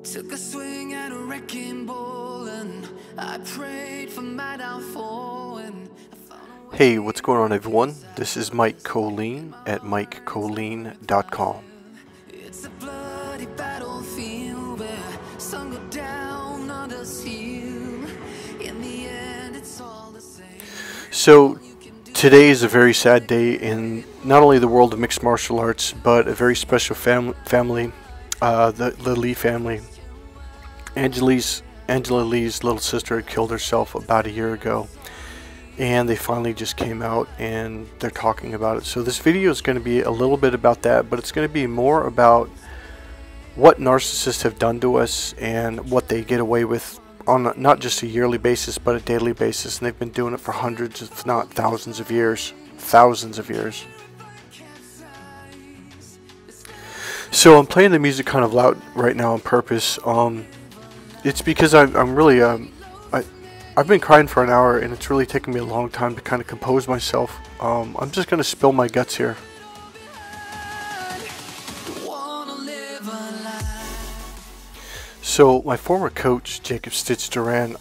Took a swing at a wrecking ball and I prayed for my downfall and Hey, what's going on everyone? This is Mike Colleen at MikeColleen.com. it's a bloody battlefield where some go down, others heal. In the end, it's all the same. So, today is a very sad day in not only the world of mixed martial arts, but a very special family, the Lee family. Angela Lee's little sister had killed herself about a year ago, and they finally just came out and they're talking about it. So this video is going to be a little bit about that, but it's going to be more about what narcissists have done to us and what they get away with on not just a yearly basis but a daily basis, and they've been doing it for hundreds if not thousands of years. So I'm playing the music kind of loud right now on purpose. It's because I'm really I've been crying for an hour and it's really taken me a long time to kind of compose myself. I'm just gonna spill my guts here. So my former coach, Jacob Stitch Duran,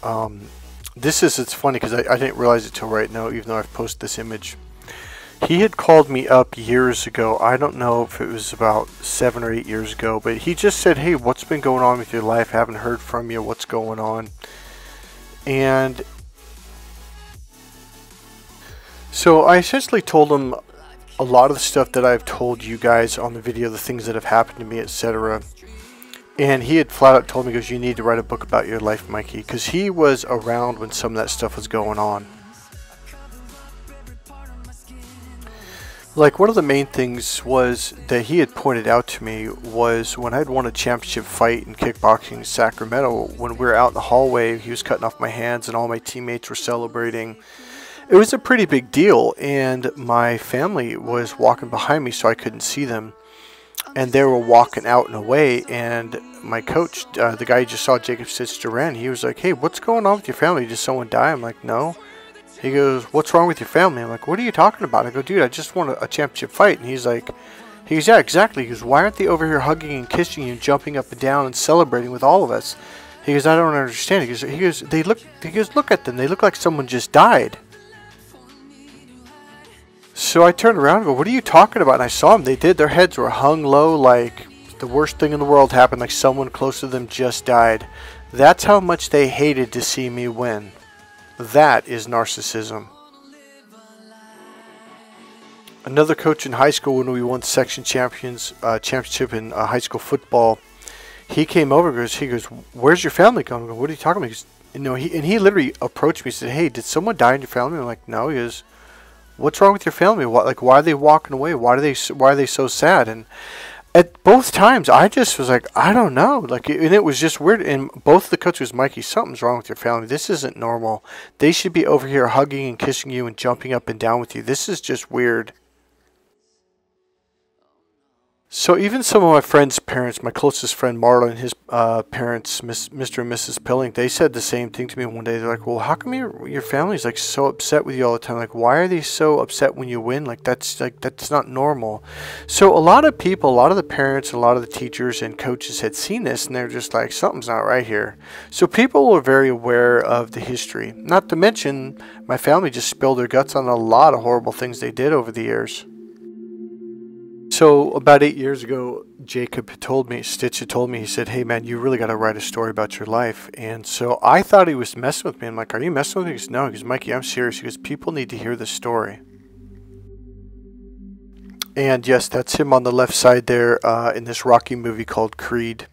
it's funny because I didn't realize it till right now, even though I've posted this image. He had called me up years ago. I don't know if it was about 7 or 8 years ago, but he just said, hey, what's been going on with your life? Haven't heard from you. What's going on? And so I essentially told him a lot of the stuff that I've told you guys on the video, the things that have happened to me, etc. And he had flat out told me, he goes, you need to write a book about your life, Mikey, because he was around when some of that stuff was going on. Like, one of the main things was that he had pointed out to me was when I had won a championship fight in kickboxing in Sacramento, when we were out in the hallway, he was cutting off my hands and all my teammates were celebrating. It was a pretty big deal, and my family was walking behind me so I couldn't see them. And they were walking out and away, and my coach, the guy you just saw, Jacob Stitch Duran, he was like, hey, what's going on with your family? Did someone die? I'm like, no. He goes, what's wrong with your family? I'm like, what are you talking about? I go, dude, I just won a championship fight. And he's like, yeah, exactly. He goes, why aren't they over here hugging and kissing you and jumping up and down and celebrating with all of us? He goes, I don't understand. He goes, look at them. They look like someone just died. So I turned around and go, what are you talking about? And I saw them. They did. Their heads were hung low like the worst thing in the world happened, like someone close to them just died. That's how much they hated to see me win. That is narcissism. Another coach in high school, when we won section championship in high school football, he came over and he goes, where's your family going? I go, what are you talking about? He goes, he literally approached me and said, hey, did someone die in your family? I'm like, no. He goes, what's wrong with your family? Why are they walking away? Why are they so sad? And at both times, I just was like, I don't know. And it was just weird. And both the coaches was, Mikey, something's wrong with your family. This isn't normal. They should be over here hugging and kissing you and jumping up and down with you. This is just weird. So even some of my friends' parents, my closest friend Marlon and his parents, Mr. and Mrs. Pilling, they said the same thing to me one day. They're like, well, how come your family's like so upset with you all the time? Like, why are they so upset when you win? That's not normal. So a lot of people, a lot of the parents, a lot of the teachers and coaches had seen this, and they're just like, something's not right here. So people were very aware of the history. Not to mention, my family just spilled their guts on a lot of horrible things they did over the years. So about 8 years ago, Stitch had told me, he said, hey man, you really got to write a story about your life. And so I thought he was messing with me. I'm like, are you messing with me? He goes, no. He goes, Mikey, I'm serious. He goes, people need to hear this story. And yes, that's him on the left side there in this Rocky movie called Creed.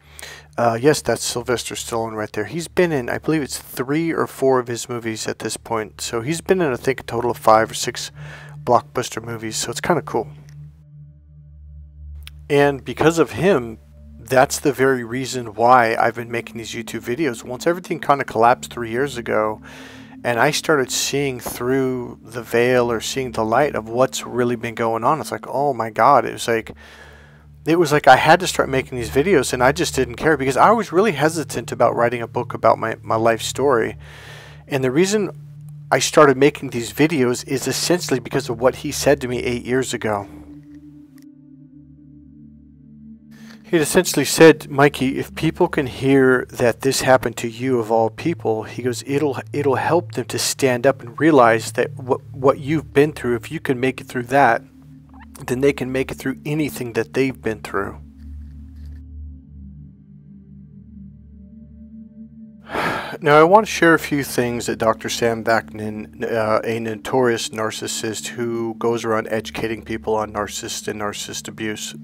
Yes, that's Sylvester Stallone right there. He's been in, I believe it's 3 or 4 of his movies at this point. So he's been in, I think, a total of 5 or 6 blockbuster movies. So it's kind of cool. And because of him, that's the very reason why I've been making these YouTube videos. Once everything kind of collapsed 3 years ago, and I started seeing through the veil or seeing the light of what's really been going on, it's like, oh my God, it was like I had to start making these videos, and I just didn't care because I was really hesitant about writing a book about my life story. And the reason I started making these videos is essentially because of what he said to me 8 years ago. He had essentially said, Mikey, if people can hear that this happened to you of all people, he goes, it'll help them to stand up and realize that what you've been through, if you can make it through that, then they can make it through anything that they've been through. Now, I want to share a few things that Dr. Sam Vaknin, a notorious narcissist who goes around educating people on narcissist and narcissist abuse.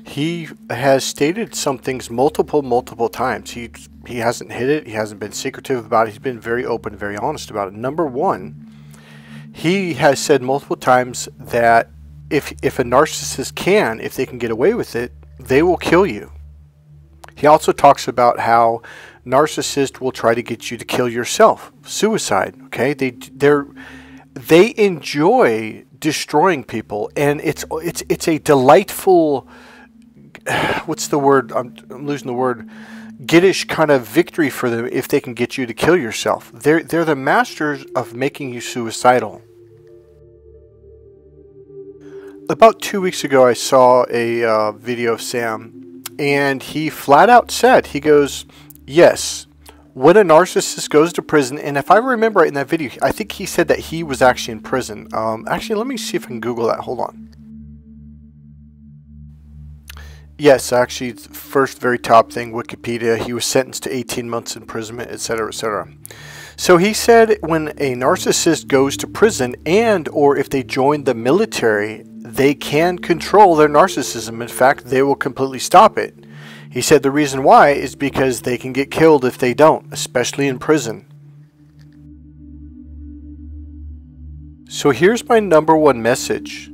He has stated some things multiple times. He hasn't hid it. He hasn't been secretive about it. He's been very open, very honest about it. Number one, he has said multiple times that if a narcissist can, if they can get away with it, they will kill you. He also talks about how narcissists will try to get you to kill yourself. Suicide, okay? They enjoy destroying people, and it's a delightful, what's the word? I'm losing the word. Giddish kind of victory for them if they can get you to kill yourself. They're the masters of making you suicidal. About 2 weeks ago, I saw a video of Sam, and he flat out said, he goes, yes, when a narcissist goes to prison, and if I remember right in that video, I think he said that he was actually in prison. Actually, let me see if I can Google that. Hold on. Yes, actually, first very top thing, Wikipedia, he was sentenced to 18 months imprisonment, etc., etc. So he said when a narcissist goes to prison and or if they join the military, they can control their narcissism. In fact, they will completely stop it. He said the reason why is because they can get killed if they don't, especially in prison. So here's my number one message.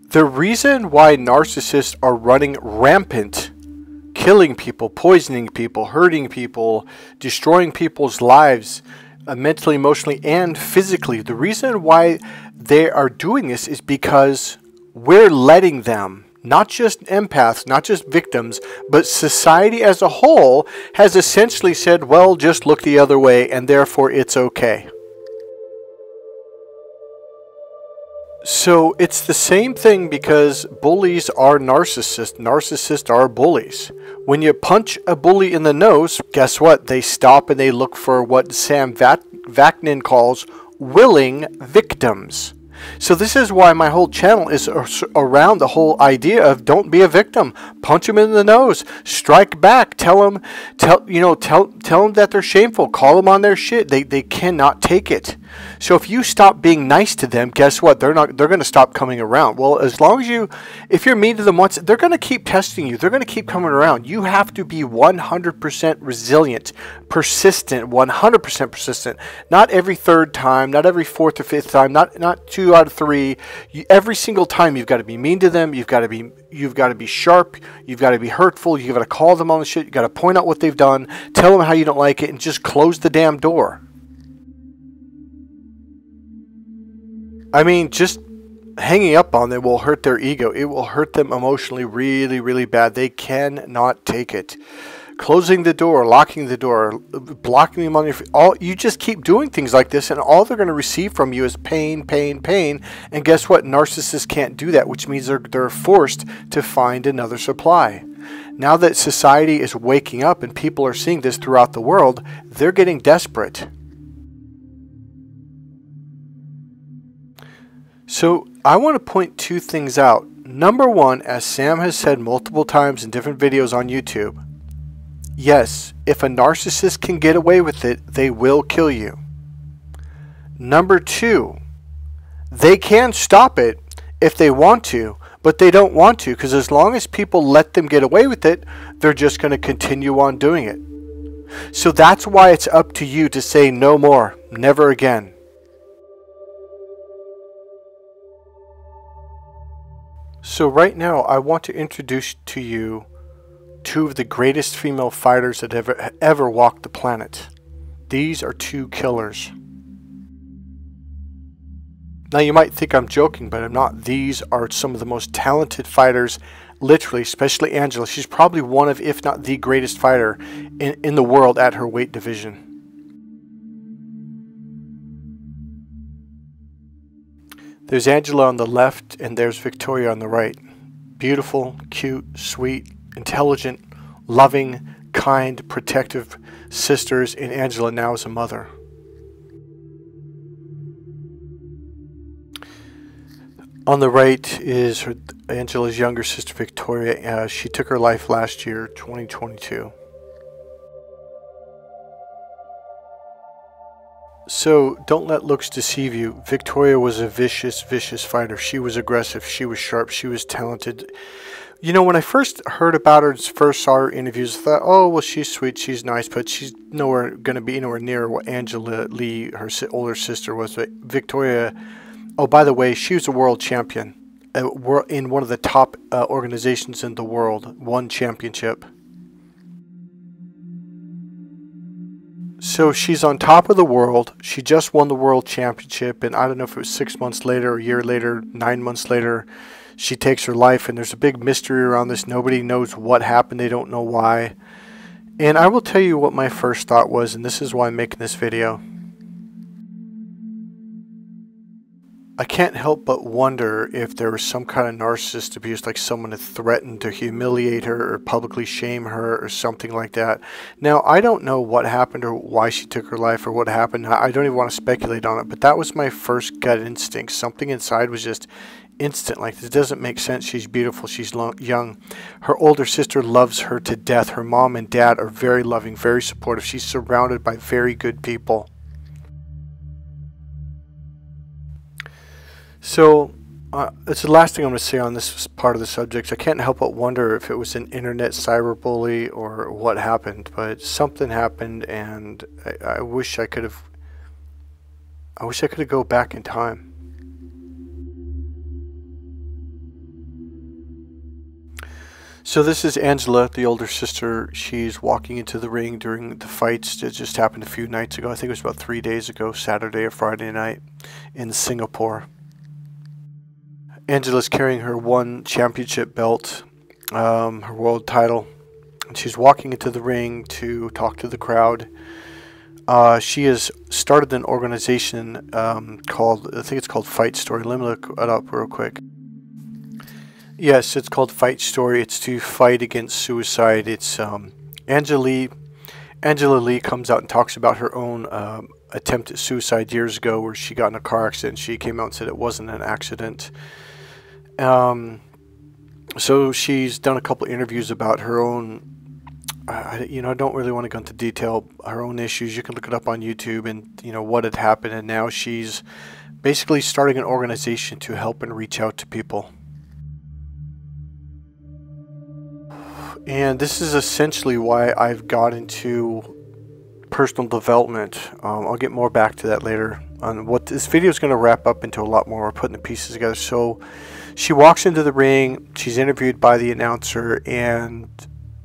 The reason why narcissists are running rampant, killing people, poisoning people, hurting people, destroying people's lives, mentally, emotionally, and physically, the reason why they are doing this is because we're letting them, not just empaths, not just victims, but society as a whole has essentially said, well, just look the other way, and therefore it's okay. So it's the same thing because bullies are narcissists. Narcissists are bullies. When you punch a bully in the nose, guess what? They stop and they look for what Sam Vaknin calls willing victims. So this is why my whole channel is around the whole idea of don't be a victim. Punch them in the nose. Strike back. Tell them that they're shameful. Call them on their shit. They cannot take it. So if you stop being nice to them, guess what? They're going to stop coming around. Well, as long as if you're mean to them once, they're going to keep testing you. They're going to keep coming around. You have to be 100% resilient, persistent, 100% persistent. Not every third time, not every fourth or fifth time, not 2 out of 3. Every single time you've got to be mean to them. You've got to be sharp. You've got to be hurtful. You've got to call them on the shit. You've got to point out what they've done. Tell them how you don't like it, and just close the damn door. I mean, just hanging up on them will hurt their ego. It will hurt them emotionally really, really bad. They cannot take it. Closing the door, locking the door, blocking them on your feet. You just keep doing things like this, and all they're going to receive from you is pain, pain, pain. And guess what? Narcissists can't do that, which means they're forced to find another supply. Now that society is waking up and people are seeing this throughout the world, they're getting desperate. So I want to point 2 things out. Number one, as Sam has said multiple times in different videos on YouTube, yes, if a narcissist can get away with it, they will kill you. Number 2, they can stop it if they want to, but they don't want to, because as long as people let them get away with it, they're just going to continue on doing it. So that's why it's up to you to say no more, never again. So right now, I want to introduce to you 2 of the greatest female fighters that ever walked the planet. These are 2 killers. Now you might think I'm joking, but I'm not. These are some of the most talented fighters, literally, especially Angela. She's probably one of, if not the greatest fighter in the world at her weight division. There's Angela on the left, and there's Victoria on the right. Beautiful, cute, sweet, intelligent, loving, kind, protective sisters, and Angela now is a mother. On the right is Angela's younger sister, Victoria. She took her life last year, 2022. So don't let looks deceive you. Victoria was a vicious, vicious fighter. She was aggressive. She was sharp. She was talented. You know, when I first heard about her, first saw her interviews, I thought, oh, well, she's sweet, she's nice, but she's nowhere going to be nowhere near what Angela Lee, her older sister, was. But Victoria, oh, by the way, she was a world champion in one of the top organizations in the world, won championship. So she's on top of the world. She just won the world championship, and I don't know if it was 6 months later, a year later, 9 months later, she takes her life, and there's a big mystery around this. Nobody knows what happened. They don't know why. And I will tell you what my first thought was, and this is why I'm making this video. I can't help but wonder if there was some kind of narcissist abuse, like someone had threatened to humiliate her or publicly shame her or something like that. Now, I don't know what happened or why she took her life or what happened. I don't even want to speculate on it, but that was my first gut instinct. Something inside was just instant, like, this doesn't make sense. She's beautiful, she's young. Her older sister loves her to death. Her mom and dad are very loving, very supportive. She's surrounded by very good people. So it's the last thing I'm going to say on this part of the subject. I can't help but wonder if it was an internet cyberbully or what happened, but something happened, and I wish I could have go back in time. So this is Angela, the older sister. She's walking into the ring during the fights that just happened a few nights ago. I think it was about 3 days ago, Saturday or Friday night in Singapore. Angela's carrying her one championship belt, her world title, and she's walking into the ring to talk to the crowd. She has started an organization called, I think it's called Fight Story. Let me look it up real quick. Yes, it's called Fight Story. It's to fight against suicide. It's Angela Lee comes out and talks about her own attempt at suicide years ago, where she got in a car accident. She came out and said it wasn't an accident. So she's done a couple interviews about her own, I don't really want to go into detail, her own issues. You can look it up on YouTube and, what had happened. And now she's basically starting an organization to help and reach out to people. And this is essentially why I've got into personal development. I'll get more back to that later on what this video is going to wrap up into. A lot more. We're putting the pieces together. So she walks into the ring, she's interviewed by the announcer, and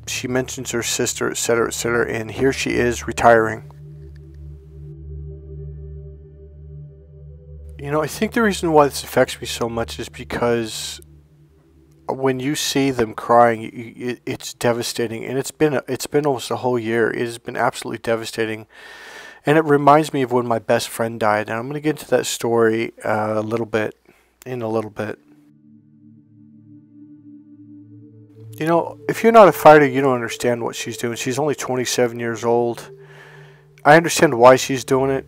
she mentions her sister, etc., etc., and here she is retiring. I think the reason why this affects me so much is because when you see them crying, it's devastating, and it's been almost a whole year. It has been absolutely devastating, and it reminds me of when my best friend died. And I'm going to get into that story in a little bit. If you're not a fighter, you don't understand what she's doing. She's only 27 years old. I understand why she's doing it,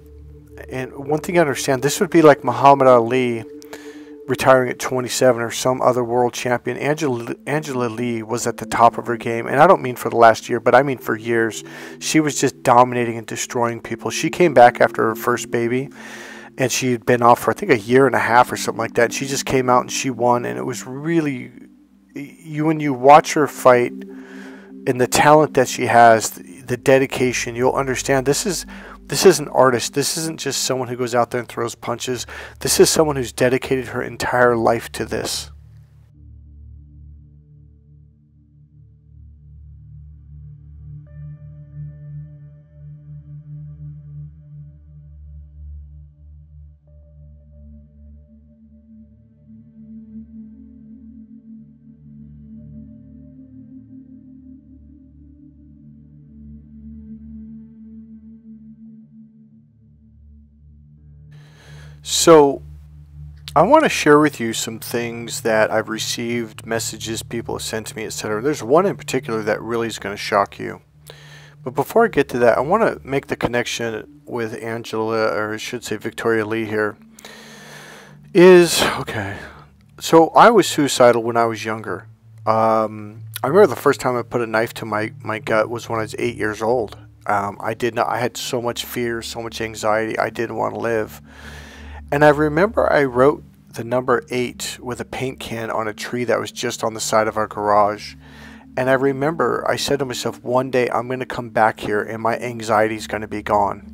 and one thing I understand, this would be like Muhammad Ali retiring at 27 or some other world champion. Angela Lee was at the top of her game, and I don't mean for the last year, but I mean for years. She was just dominating and destroying people. She came back after her first baby, and she had been off for I think a year and a half or something like that. And she just came out and she won, and it was really, when you watch her fight and the talent that she has, the dedication, you'll understand this is an artist. This isn't just someone who goes out there and throws punches. This is someone who's dedicated her entire life to this. So I want to share with you some things that I've received, messages people have sent to me, etc. There's one in particular that really is going to shock you. But before I get to that, I want to make the connection with Angela, or I should say Victoria Lee here. Okay. So I was suicidal when I was younger. I remember the first time I put a knife to my gut was when I was 8 years old. I had so much fear, so much anxiety, I didn't want to live. And I remember I wrote the number 8 with a paint can on a tree that was just on the side of our garage. And I remember I said to myself, one day I'm going to come back here and my anxiety is going to be gone.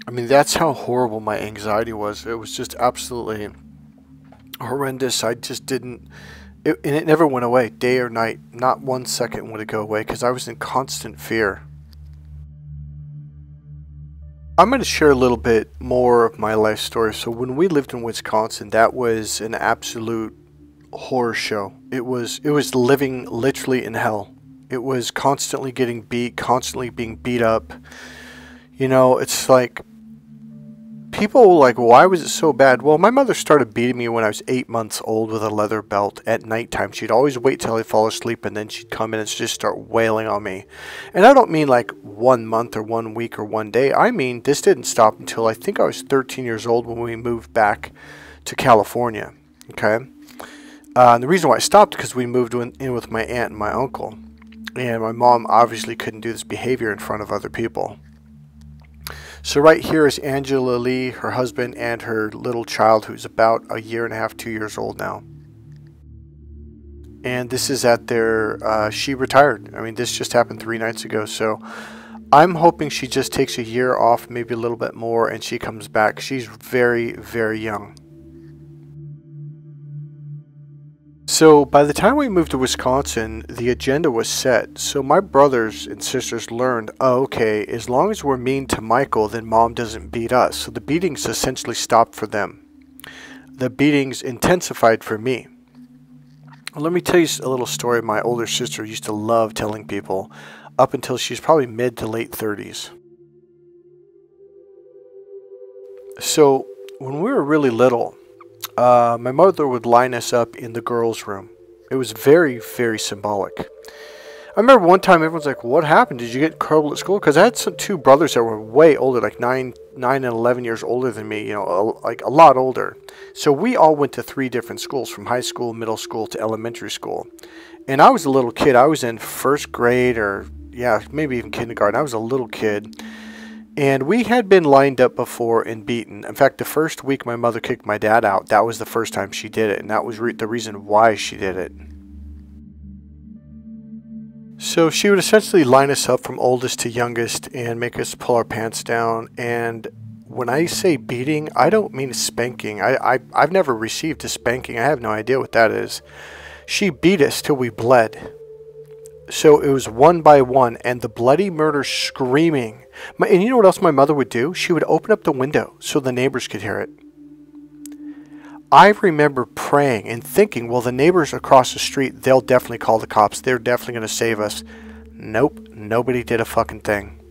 I mean, that's how horrible my anxiety was. It was just absolutely horrendous. I just didn't... and it never went away, day or night. Not 1 second would it go away because I was in constant fear. I'm going to share a little bit more of my life story. So when we lived in Wisconsin, that was an absolute horror show. It was living literally in hell. It was constantly getting beat, constantly being beat up. You know, it's like people were like, why was it so bad? Well, my mother started beating me when I was 8 months old with a leather belt at nighttime. She'd always wait till I'd fall asleep, and then she'd come in and just start wailing on me. And I don't mean like 1 month or 1 week or 1 day. I mean, this didn't stop until I think I was 13 years old when we moved back to California. Okay? And the reason why I stopped because we moved in with my aunt and my uncle. And my mom obviously couldn't do this behavior in front of other people. So right here is Angela Lee, her husband, and her little child who's about 1.5 years, 2 years old now. And this is at their, she retired. I mean, this just happened 3 nights ago. So I'm hoping she just takes a year off, maybe a little bit more, and she comes back. She's very, very young. So by the time we moved to Wisconsin, the agenda was set. So my brothers and sisters learned, oh, okay, as long as we're mean to Michael, then mom doesn't beat us. So the beatings essentially stopped for them. The beatings intensified for me. Let me tell you a little story my older sister used to love telling people up until she's probably mid to late 30s. So when we were really little, my mother would line us up in the girls' room. It was very, very symbolic. I remember one time everyone's like, what happened? Did you get trouble at school? Because I had two brothers that were way older, like 9 and 11 years older than me, you know, like a lot older. So we all went to 3 different schools, from high school, middle school, to elementary school. And I was a little kid. I was in 1st grade or, yeah, maybe even kindergarten. I was a little kid. And we had been lined up before and beaten. In fact, the first week my mother kicked my dad out, that was the first time she did it. And that was the reason why she did it. So she would essentially line us up from oldest to youngest and make us pull our pants down. And when I say beating, I don't mean spanking. I've never received a spanking. I have no idea what that is. She beat us till we bled. So it was one by one, and the bloody murder screaming. And you know what else my mother would do? She would open up the window so the neighbors could hear it. I remember praying and thinking, well, the neighbors across the street, they'll definitely call the cops. They're definitely going to save us. Nope, nobody did a fucking thing.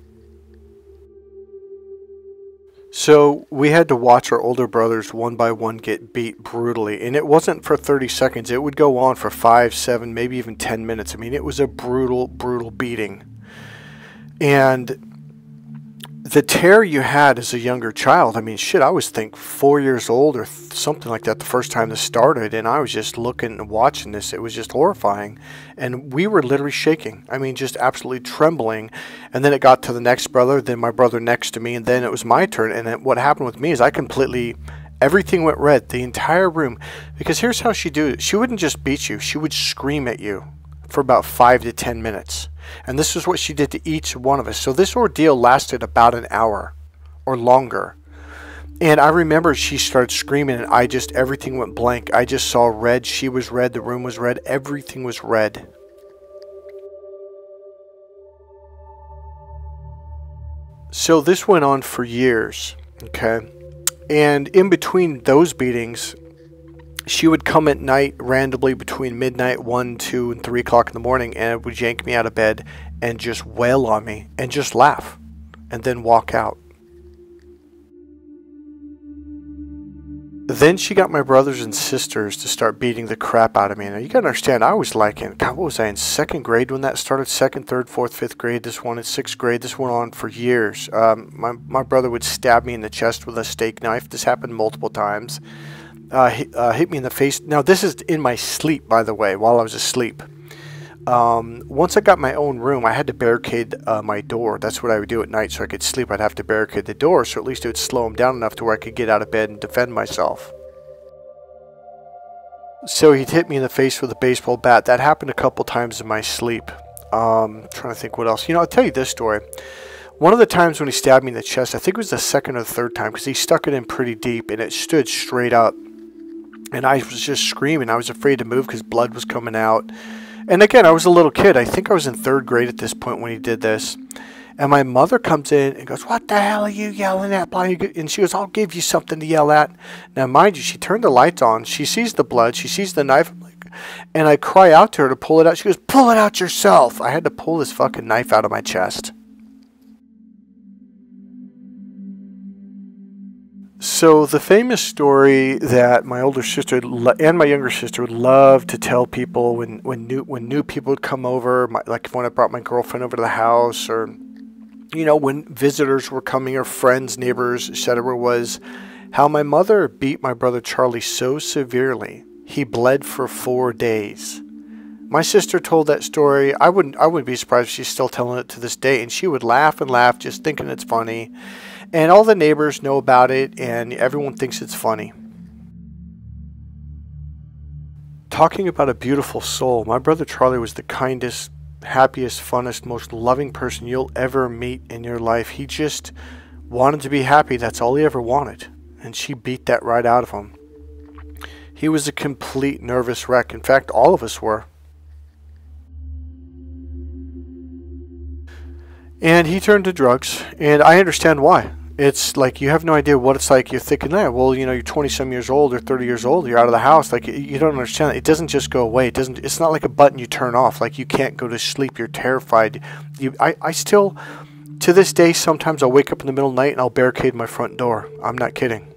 So we had to watch our older brothers one by one get beat brutally. And it wasn't for 30 seconds. It would go on for 5, 7, maybe even 10 minutes. I mean, it was a brutal, brutal beating. And the terror you had as a younger child, I mean, shit, I was 4 years old or something like that the first time this started. And I was just looking and watching this. It was just horrifying. And we were literally shaking. I mean, just absolutely trembling. And then it got to the next brother, then my brother next to me, and then it was my turn. And then what happened with me is everything went red, the entire room. Because here's how she do it. She wouldn't just beat you. She would scream at you for about 5 to 10 minutes. And this is what she did to each one of us. So this ordeal lasted about an hour or longer. And I remember she started screaming and everything went blank. I just saw red. She was red. The room was red. Everything was red. So this went on for years. Okay. And in between those beatings, she would come at night randomly between midnight, 1, 2, and 3 o'clock in the morning, and would yank me out of bed and just wail on me and just laugh and then walk out. Then she got my brothers and sisters to start beating the crap out of me. Now, you gotta understand, I was like God, what was I, in 2nd grade when that started? 2nd, 3rd, 4th, 5th grade. This one in 6th grade. This went on for years. My brother would stab me in the chest with a steak knife. This happened multiple times. Hit me in the face. Now, this is in my sleep, by the way, while I was asleep. Once I got my own room, I had to barricade my door. That's what I would do at night so I could sleep. I'd have to barricade the door, so at least it would slow him down enough to where I could get out of bed and defend myself. So he'd hit me in the face with a baseball bat. That happened a couple times in my sleep. Trying to think what else. You know, I'll tell you this story. One of the times when he stabbed me in the chest, I think it was the 2nd or 3rd time, because he stuck it in pretty deep and it stood straight up. And I was just screaming. I was afraid to move because blood was coming out. And again, I was a little kid. I think I was in 3rd grade at this point when he did this. And my mother comes in and goes, "What the hell are you yelling at?" And she goes, "I'll give you something to yell at." Now, mind you, she turned the lights on. She sees the blood. She sees the knife. And I cry out to her to pull it out. She goes, "Pull it out yourself." I had to pull this fucking knife out of my chest. So the famous story that my older sister and my younger sister would love to tell people when new people would come over, like when I brought my girlfriend over to the house, or you know, when visitors were coming, or friends, neighbors, etc., was how my mother beat my brother Charlie so severely he bled for 4 days. My sister told that story. I wouldn't be surprised if she's still telling it to this day, and she would laugh and laugh just thinking it's funny. And all the neighbors know about it, and everyone thinks it's funny. Talking about a beautiful soul, my brother Charlie was the kindest, happiest, funnest, most loving person you'll ever meet in your life. He just wanted to be happy. That's all he ever wanted. And she beat that right out of him. He was a complete nervous wreck. In fact, all of us were. And he turned to drugs, and I understand why. It's like you have no idea what it's like. You're thinking, well, you know, you're 20-some years old or 30 years old. You're out of the house. Like, you don't understand. It doesn't just go away. It's not like a button you turn off. Like, you can't go to sleep. You're terrified. I still, to this day, sometimes I'll wake up in the middle of the night and I'll barricade my front door. I'm not kidding.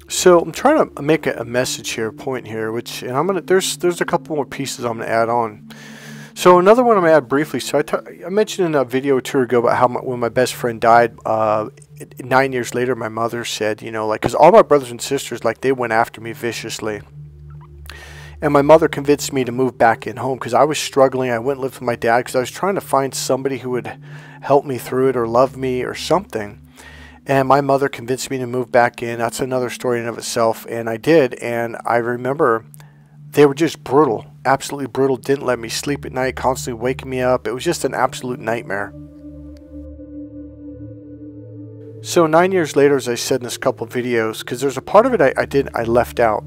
So I'm trying to make a message here, a point here, and there's a couple more pieces I'm gonna add on. So another one I'm gonna add briefly. So I mentioned in a video or two ago about how when my best friend died, 9 years later, my mother said, you know, like, because all my brothers and sisters, like, they went after me viciously, and my mother convinced me to move back in home because I was struggling. I went and lived with my dad because I was trying to find somebody who would help me through it or love me or something. And my mother convinced me to move back in. That's another story in of itself. And I did. And I remember they were just brutal. Absolutely brutal. Didn't let me sleep at night. Constantly waking me up. It was just an absolute nightmare. So 9 years later, as I said in this couple of videos, because there's a part of it I left out,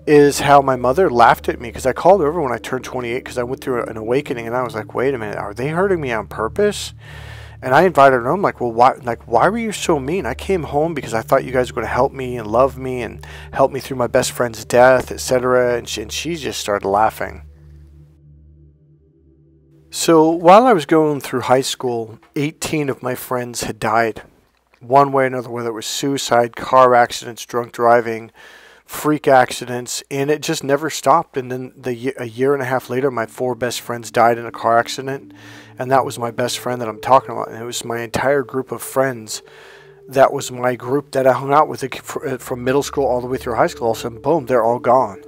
is how my mother laughed at me. Because I called her over when I turned 28 because I went through an awakening. And I was like, wait a minute. Are they hurting me on purpose? And I invited her home, like, well, why were you so mean? I came home because I thought you guys were going to help me and love me and help me through my best friend's death, etc. And she just started laughing. So while I was going through high school, 18 of my friends had died. One way or another, whether it was suicide, car accidents, drunk driving, freak accidents, and it just never stopped. And then a year and a half later, my 4 best friends died in a car accident. And that was my best friend that I'm talking about. And it was my entire group of friends. That was my group that I hung out with from middle school all the way through high school. All of a sudden, boom, they're all gone.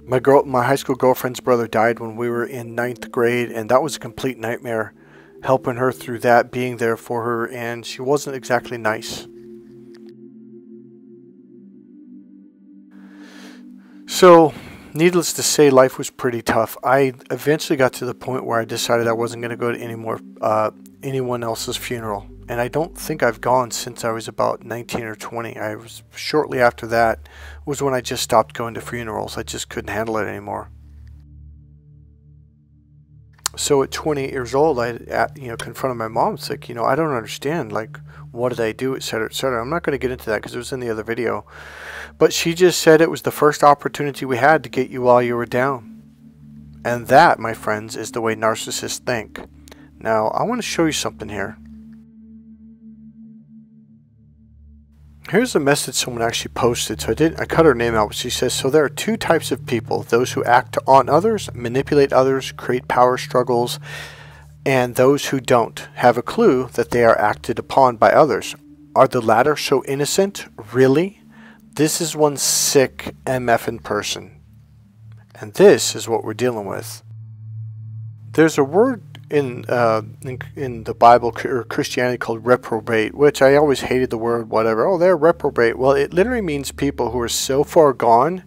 My high school girlfriend's brother died when we were in 9th grade. And that was a complete nightmare, helping her through that, being there for her. And she wasn't exactly nice. So, needless to say, life was pretty tough. I eventually got to the point where I decided I wasn't going to go to anyone else's funeral. And I don't think I've gone since I was about 19 or 20. Shortly after that was when I just stopped going to funerals. I just couldn't handle it anymore. So at 28 years old, I confronted my mom. It's like, I don't understand. Like, what did I do, etc., etc. I'm not going to get into that because it was in the other video. But she just said it was the first opportunity we had to get you while you were down. And that, my friends, is the way narcissists think. Now, I want to show you something here. Here's a message someone actually posted. So I cut her name out, but she says, so there are two types of people: those who act on others, manipulate others, create power struggles, and those who don't have a clue that they are acted upon by others. Are the latter so innocent? Really? This is one sick MFing person. And this is what we're dealing with. There's a word in the Bible or Christianity called reprobate, which I always hated the word, whatever. Oh, they're reprobate. Well, it literally means people who are so far gone,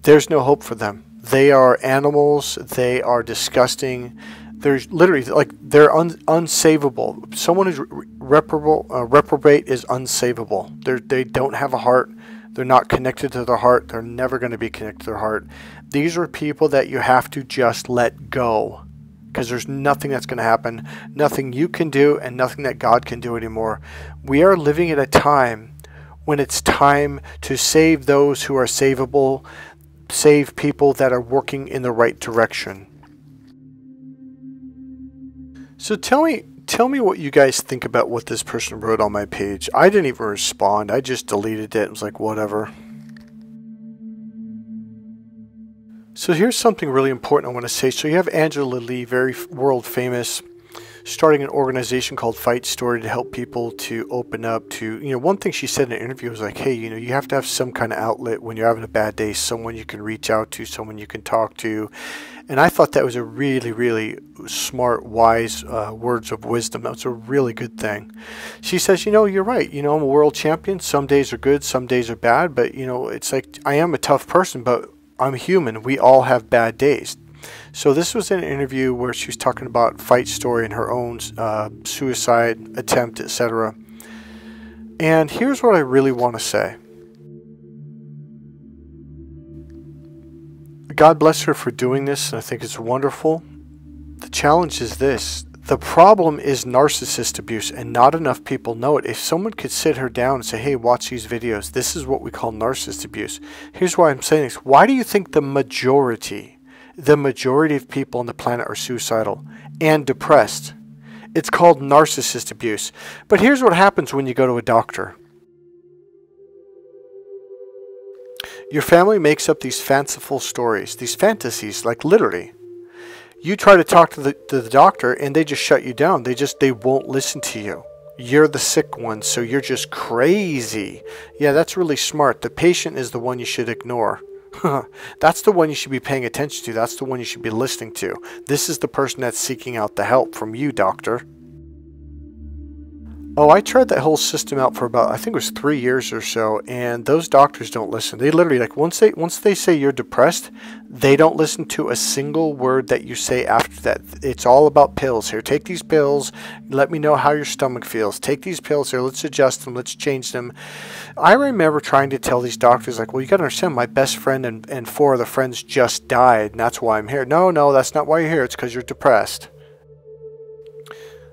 there's no hope for them. They are animals. They are disgusting. They're literally like they're unsavable. Someone who's reprobate is unsavable. They don't have a heart. They're not connected to their heart. They're never going to be connected to their heart. These are people that you have to just let go, because there's nothing that's going to happen, nothing you can do, and nothing that God can do anymore. We are living at a time when it's time to save those who are savable, save people that are working in the right direction. So tell me what you guys think about what this person wrote on my page. I didn't even respond. I just deleted it. It was like, whatever. So here's something really important I want to say. So you have Angela Lee, very world famous, starting an organization called Fight Story to help people to open up to, one thing she said in an interview was like, hey, you have to have some kind of outlet when you're having a bad day, someone you can reach out to, someone you can talk to. And I thought that was a really, really smart, wise words of wisdom. That was a really good thing. She says, you're right. I'm a world champion. Some days are good, some days are bad. But, it's like I am a tough person, but I'm human. We all have bad days. So this was an interview where she was talking about Fight Story and her own suicide attempt, etc. And here's what I really want to say. God bless her for doing this, and I think it's wonderful. The challenge is this. The problem is narcissist abuse, and not enough people know it. If someone could sit her down and say, hey, watch these videos, this is what we call narcissist abuse. Here's why I'm saying this. Why do you think the majority of people on the planet are suicidal and depressed? It's called narcissist abuse. But here's what happens when you go to a doctor. Your family makes up these fanciful stories, these fantasies, like literally. You try to talk to the doctor and they just shut you down. They won't listen to you. You're the sick one, so you're just crazy. Yeah, that's really smart. The patient is the one you should ignore. That's the one you should be paying attention to. That's the one you should be listening to. This is the person that's seeking out the help from you, doctor. Oh, I tried that whole system out for about, I think it was 3 years or so, and those doctors don't listen. They literally, like, once they say you're depressed, they don't listen to a single word that you say after that. It's all about pills. Here, take these pills. Let me know how your stomach feels. Take these pills here. Let's adjust them. Let's change them. I remember trying to tell these doctors, like, well, you got to understand, my best friend and 4 other friends just died, and that's why I'm here. No, that's not why you're here. It's because you're depressed.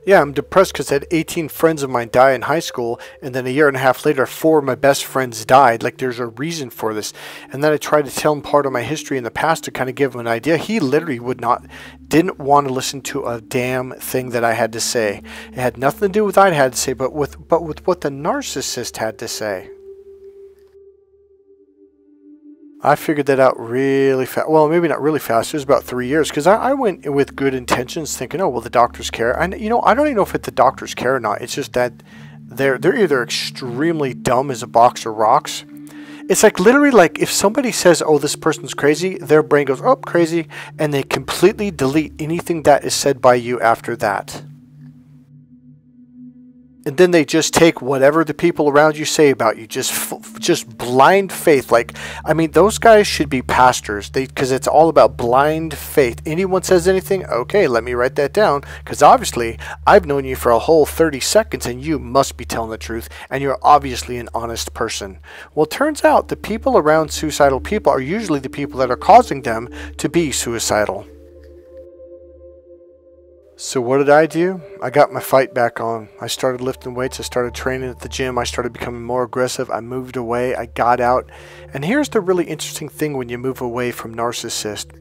Yeah, I'm depressed because I had 18 friends of mine die in high school, and then a year and a half later, 4 of my best friends died. Like, there's a reason for this. And then I tried to tell him part of my history in the past to kind of give him an idea. He literally didn't want to listen to a damn thing that I had to say. It had nothing to do with what I had to say, but with what the narcissist had to say. I figured that out really fast. Well, maybe not really fast. It was about 3 years, because I went with good intentions, thinking, oh, well, the doctors care. And I don't even know if the doctors care or not. It's just that they're either extremely dumb as a box of rocks. It's like literally like if somebody says, oh, this person's crazy, their brain goes, oh, crazy, and they completely delete anything that is said by you after that. And then they just take whatever the people around you say about you, just blind faith. Like, I mean, those guys should be pastors, because it's all about blind faith. Anyone says anything, okay, let me write that down, because obviously I've known you for a whole 30 seconds and you must be telling the truth, and you're obviously an honest person. Well, it turns out the people around suicidal people are usually the people that are causing them to be suicidal. So what did I do? I got my fight back on. I started lifting weights. I started training at the gym. I started becoming more aggressive. I moved away. I got out. And here's the really interesting thing when you move away from narcissist.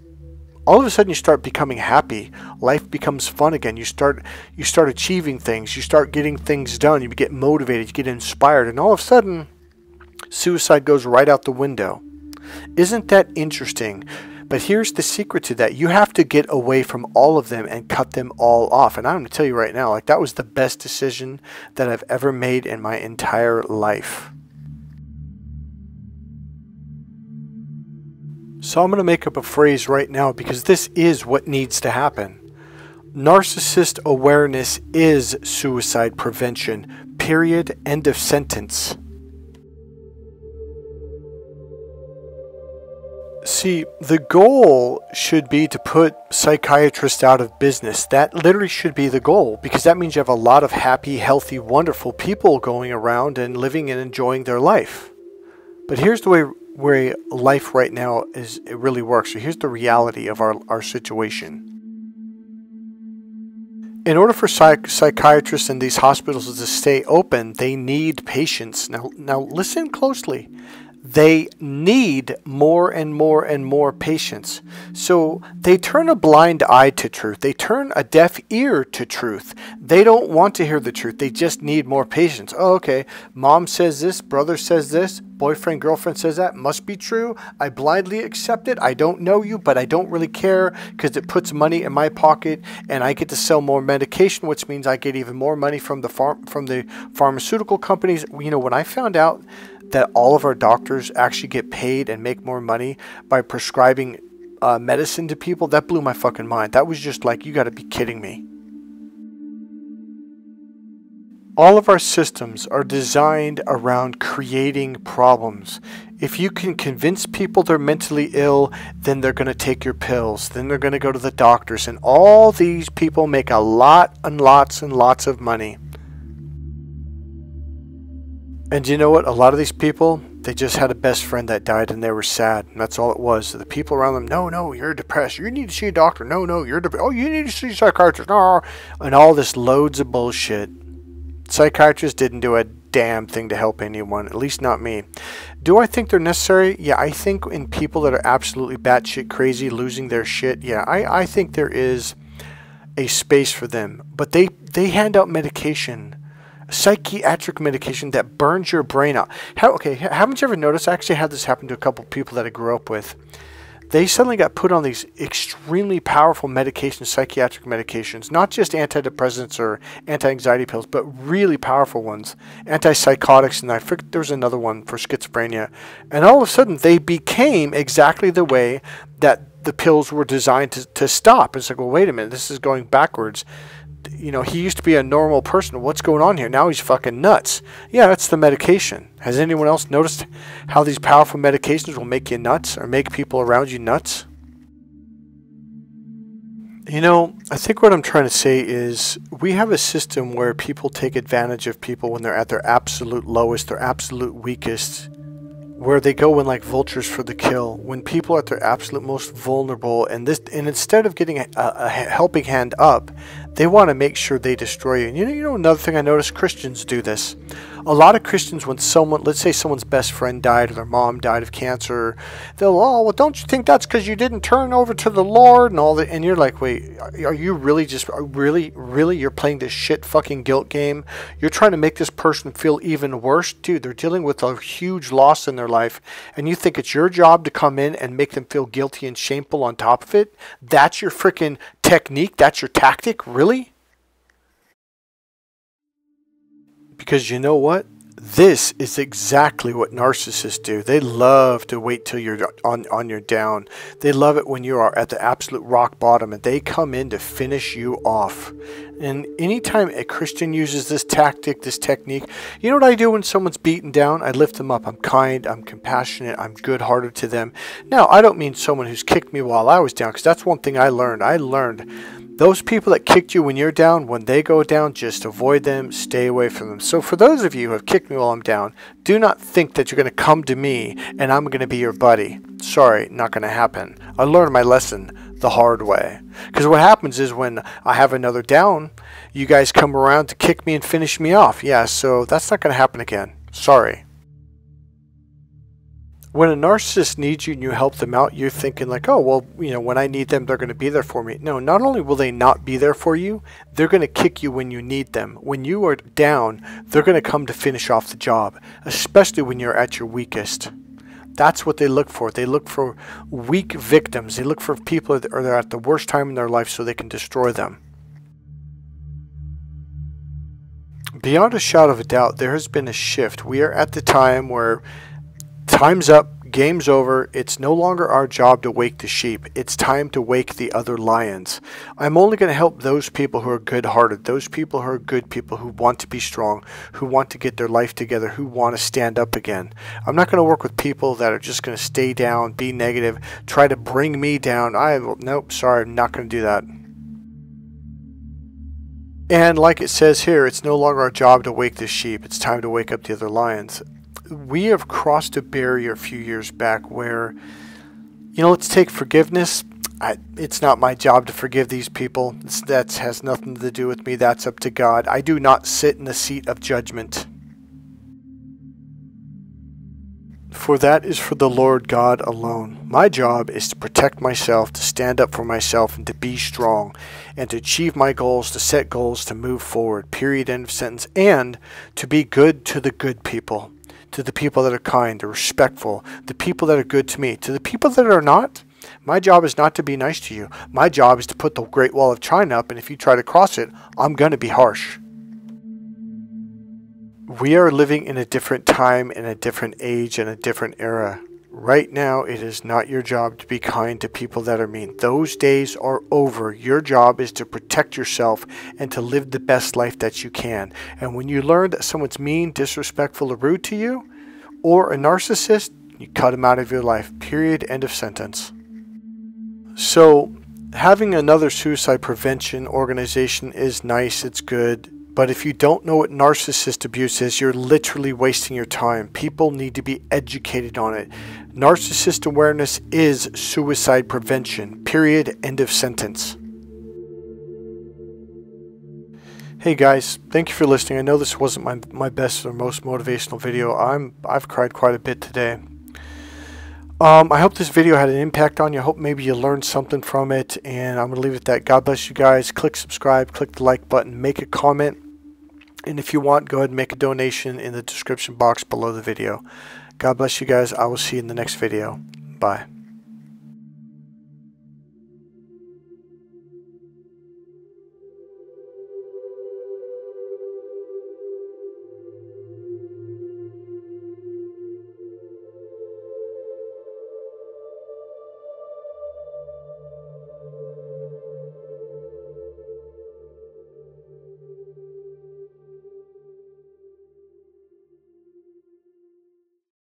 all of a sudden you start becoming happy. Life becomes fun again. You start achieving things. You start getting things done. You get motivated. You get inspired. And all of a sudden, suicide goes right out the window. Isn't that interesting? But here's the secret to that. You have to get away from all of them and cut them all off. And I'm going to tell you right now, like, that was the best decision that I've ever made in my entire life. So I'm going to make up a phrase right now because this is what needs to happen. Narcissist awareness is suicide prevention. Period. End of sentence. See, the goal should be to put psychiatrists out of business. That literally should be the goal, because that means you have a lot of happy, healthy, wonderful people going around and living and enjoying their life. But here's the way life right now is, it really works. So here's the reality of our situation. In order for psychiatrists and these hospitals to stay open, they need patients. Now listen closely. They need more and more and more patients. So they turn a blind eye to truth. They turn a deaf ear to truth. They don't want to hear the truth. They just need more patients. Oh, okay. Mom says this, brother says this, boyfriend, girlfriend says that. Must be true. I blindly accept it. I don't know you, but I don't really care because it puts money in my pocket and I get to sell more medication, which means I get even more money from the pharmaceutical companies. You know, when I found out that all of our doctors actually get paid and make more money by prescribing medicine to people, that blew my fucking mind. That was just like, you got to be kidding me. All of our systems are designed around creating problems. If you can convince people they're mentally ill, then they're going to take your pills. Then they're going to go to the doctors. And all these people make a lot and lots and lots of money. And you know what? A lot of these people, they just had a best friend that died and they were sad. And that's all it was. So the people around them, no, you're depressed. You need to see a doctor. No, you're depressed. Oh, you need to see a psychiatrist. No. And all this loads of bullshit. Psychiatrists didn't do a damn thing to help anyone, at least not me. Do I think they're necessary? Yeah, I think in people that are absolutely batshit crazy, losing their shit, yeah, I think there is a space for them. But they hand out medication, psychiatric medication that burns your brain out. Haven't you ever noticed? I actually had this happen to a couple of people that I grew up with. They suddenly got put on these extremely powerful medications, psychiatric medications, not just antidepressants or anti-anxiety pills, but really powerful ones, antipsychotics, and I forget there was another one for schizophrenia. And all of a sudden, they became exactly the way that the pills were designed to stop. It's like, well, wait a minute, this is going backwards. You know, he used to be a normal person. What's going on here? Now he's fucking nuts. Yeah, that's the medication. Has anyone else noticed how these powerful medications will make you nuts or make people around you nuts? You know, I think what I'm trying to say is we have a system where people take advantage of people when they're at their absolute lowest, their absolute weakest, where they go in like vultures for the kill. When people are at their absolute most vulnerable, and instead of getting a helping hand up, they want to make sure they destroy you. And you know another thing I noticed, Christians do this. A lot of Christians, when let's say someone's best friend died or their mom died of cancer, they'll, oh, well, don't you think that's because you didn't turn over to the Lord and all that? And you're like, wait, are you really really, you're playing this shit fucking guilt game? You're trying to make this person feel even worse? Dude, they're dealing with a huge loss in their life, and you think it's your job to come in and make them feel guilty and shameful on top of it? That's your freaking technique? That's your tactic? Really? Because you know what? This is exactly what narcissists do. They love to wait till you're on your down. They love it when you are at the absolute rock bottom, and they come in to finish you off. And anytime a Christian uses this tactic, this technique, you know what I do when someone's beaten down? I lift them up. I'm kind, I'm compassionate, I'm good-hearted to them. Now, I don't mean someone who's kicked me while I was down, because that's one thing I learned. I learned those people that kicked you when you're down, when they go down, just avoid them, stay away from them. So for those of you who have kicked me while I'm down, do not think that you're going to come to me and I'm going to be your buddy. Sorry, not going to happen. I learned my lesson the hard way. Because what happens is when I have another down, you guys come around to kick me and finish me off. Yeah, so that's not going to happen again. Sorry. When a narcissist needs you and you help them out, you're thinking like, oh, well, when I need them, they're going to be there for me. No, not only will they not be there for you, they're going to kick you when you need them. When you are down, they're going to come to finish off the job, especially when you're at your weakest. That's what they look for. They look for weak victims. They look for people that are at the worst time in their life so they can destroy them. Beyond a shadow of a doubt, there has been a shift. We are at the time where time's up, game's over. It's no longer our job to wake the sheep. It's time to wake the other lions. I'm only going to help those people who are good-hearted, those people who are good people who want to be strong, who want to get their life together, who want to stand up again. I'm not going to work with people that are just going to stay down, be negative, try to bring me down. Nope, sorry, I'm not going to do that. And like it says here, it's no longer our job to wake the sheep. It's time to wake up the other lions. We have crossed a barrier a few years back where, let's take forgiveness. It's not my job to forgive these people. That has nothing to do with me. That's up to God. I do not sit in the seat of judgment. For that is for the Lord God alone. My job is to protect myself, to stand up for myself, and to be strong, and to achieve my goals, to set goals, to move forward, period, end of sentence, and to be good to the good people, to the people that are kind, the respectful, the people that are good to me. To the people that are not, my job is not to be nice to you. My job is to put the Great Wall of China up, and if you try to cross it, I'm going to be harsh. We are living in a different time, in a different age, in a different era. Right now, it is not your job to be kind to people that are mean. Those days are over. Your job is to protect yourself and to live the best life that you can. And when you learn that someone's mean, disrespectful, or rude to you, or a narcissist, you cut them out of your life. Period. End of sentence. So, having another suicide prevention organization is nice. It's good. But if you don't know what narcissist abuse is, you're literally wasting your time. People need to be educated on it. Narcissist awareness is suicide prevention. Period. End of sentence. Hey guys, thank you for listening. I know this wasn't my best or most motivational video. I've cried quite a bit today. I hope this video had an impact on you. I hope maybe you learned something from it. And I'm going to leave it at that. God bless you guys. Click subscribe, click the like button, make a comment. And if you want, go ahead and make a donation in the description box below the video. God bless you guys. I will see you in the next video. Bye.